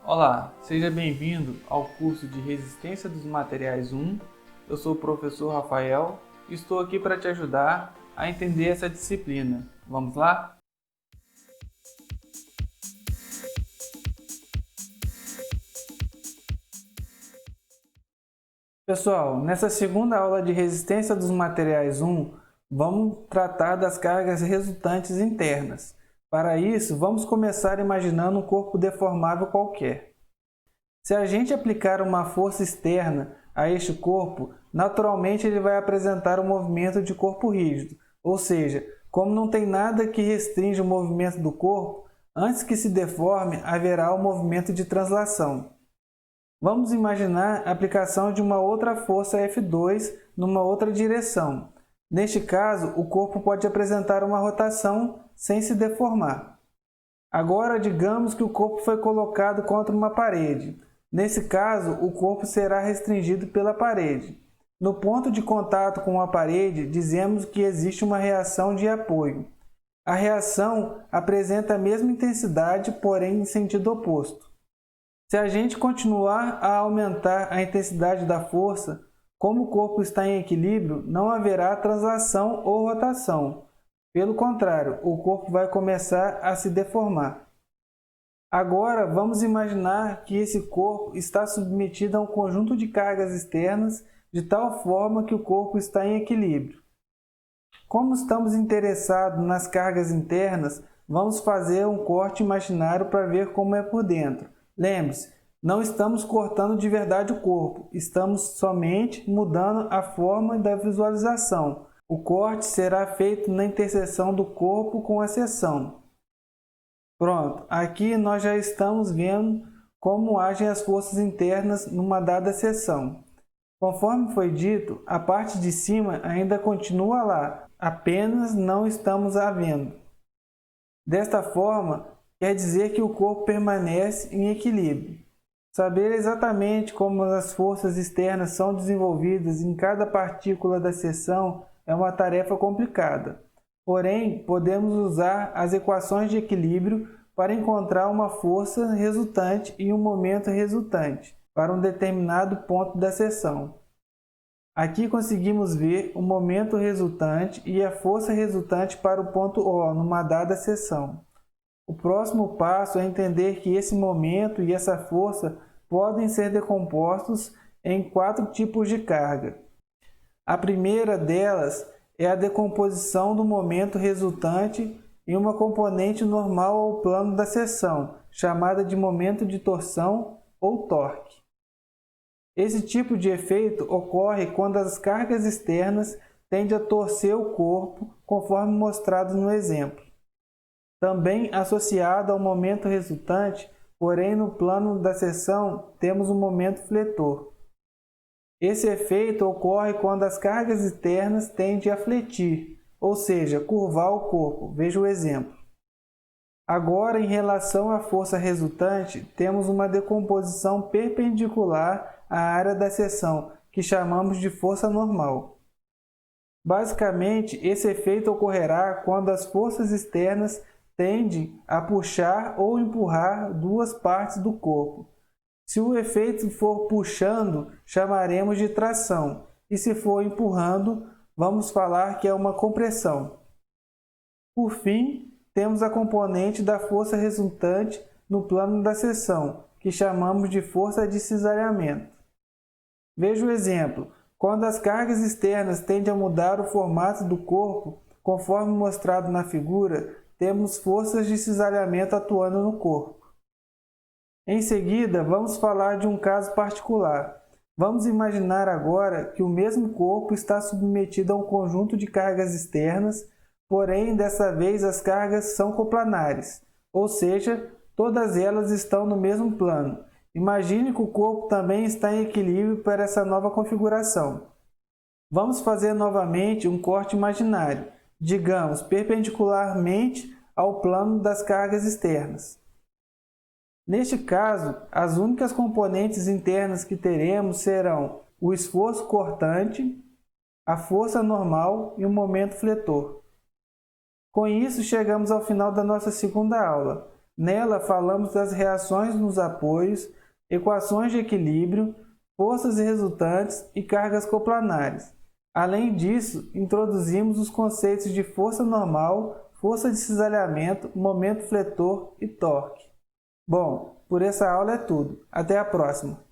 Olá, seja bem-vindo ao curso de Resistência dos Materiais 1. Eu sou o professor Rafael e estou aqui para te ajudar a entender essa disciplina. Vamos lá? Pessoal, nessa segunda aula de Resistência dos Materiais 1, vamos tratar das cargas resultantes internas. Para isso, vamos começar imaginando um corpo deformável qualquer. Se a gente aplicar uma força externa a este corpo, naturalmente ele vai apresentar um movimento de corpo rígido, ou seja, como não tem nada que restringe o movimento do corpo, antes que se deforme, haverá o movimento de translação. Vamos imaginar a aplicação de uma outra força F2 numa outra direção. Neste caso, o corpo pode apresentar uma rotação sem se deformar. Agora, digamos que o corpo foi colocado contra uma parede. Nesse caso, o corpo será restringido pela parede. No ponto de contato com a parede, dizemos que existe uma reação de apoio. A reação apresenta a mesma intensidade, porém em sentido oposto. Se a gente continuar a aumentar a intensidade da força, como o corpo está em equilíbrio, não haverá translação ou rotação. Pelo contrário, o corpo vai começar a se deformar. Agora, vamos imaginar que esse corpo está submetido a um conjunto de cargas externas de tal forma que o corpo está em equilíbrio. Como estamos interessados nas cargas internas, vamos fazer um corte imaginário para ver como é por dentro. Lembre-se, não estamos cortando de verdade o corpo, estamos somente mudando a forma da visualização. O corte será feito na interseção do corpo com a seção. Pronto, aqui nós já estamos vendo como agem as forças internas numa dada seção. Conforme foi dito, a parte de cima ainda continua lá, apenas não estamos a vendo. Desta forma, quer dizer que o corpo permanece em equilíbrio. Saber exatamente como as forças externas são desenvolvidas em cada partícula da seção é uma tarefa complicada. Porém, podemos usar as equações de equilíbrio para encontrar uma força resultante e um momento resultante para um determinado ponto da seção. Aqui conseguimos ver o momento resultante e a força resultante para o ponto O numa dada seção. O próximo passo é entender que esse momento e essa força podem ser decompostos em 4 tipos de carga. A primeira delas é a decomposição do momento resultante em uma componente normal ao plano da seção, chamada de momento de torção ou torque. Esse tipo de efeito ocorre quando as cargas externas tendem a torcer o corpo, conforme mostrado no exemplo. Também associado ao momento resultante, porém no plano da seção, temos o momento fletor. Esse efeito ocorre quando as cargas externas tendem a fletir, ou seja, curvar o corpo. Veja o exemplo. Agora, em relação à força resultante, temos uma decomposição perpendicular à área da seção, que chamamos de força normal. Basicamente, esse efeito ocorrerá quando as forças externas tendem a puxar ou empurrar duas partes do corpo. Se o efeito for puxando, chamaremos de tração, e se for empurrando, vamos falar que é uma compressão. Por fim, temos a componente da força resultante no plano da seção, que chamamos de força de cisalhamento. Veja o exemplo. Quando as cargas externas tendem a mudar o formato do corpo, conforme mostrado na figura, temos forças de cisalhamento atuando no corpo. Em seguida, vamos falar de um caso particular. Vamos imaginar agora que o mesmo corpo está submetido a um conjunto de cargas externas, porém, dessa vez as cargas são coplanares, ou seja, todas elas estão no mesmo plano. Imagine que o corpo também está em equilíbrio para essa nova configuração. Vamos fazer novamente um corte imaginário, digamos, perpendicularmente ao plano das cargas externas. Neste caso, as únicas componentes internas que teremos serão o esforço cortante, a força normal e o momento fletor. Com isso, chegamos ao final da nossa segunda aula. Nela falamos das reações nos apoios, equações de equilíbrio, forças resultantes e cargas coplanares. Além disso, introduzimos os conceitos de força normal, força de cisalhamento, momento fletor e torque. Bom, por essa aula é tudo. Até a próxima!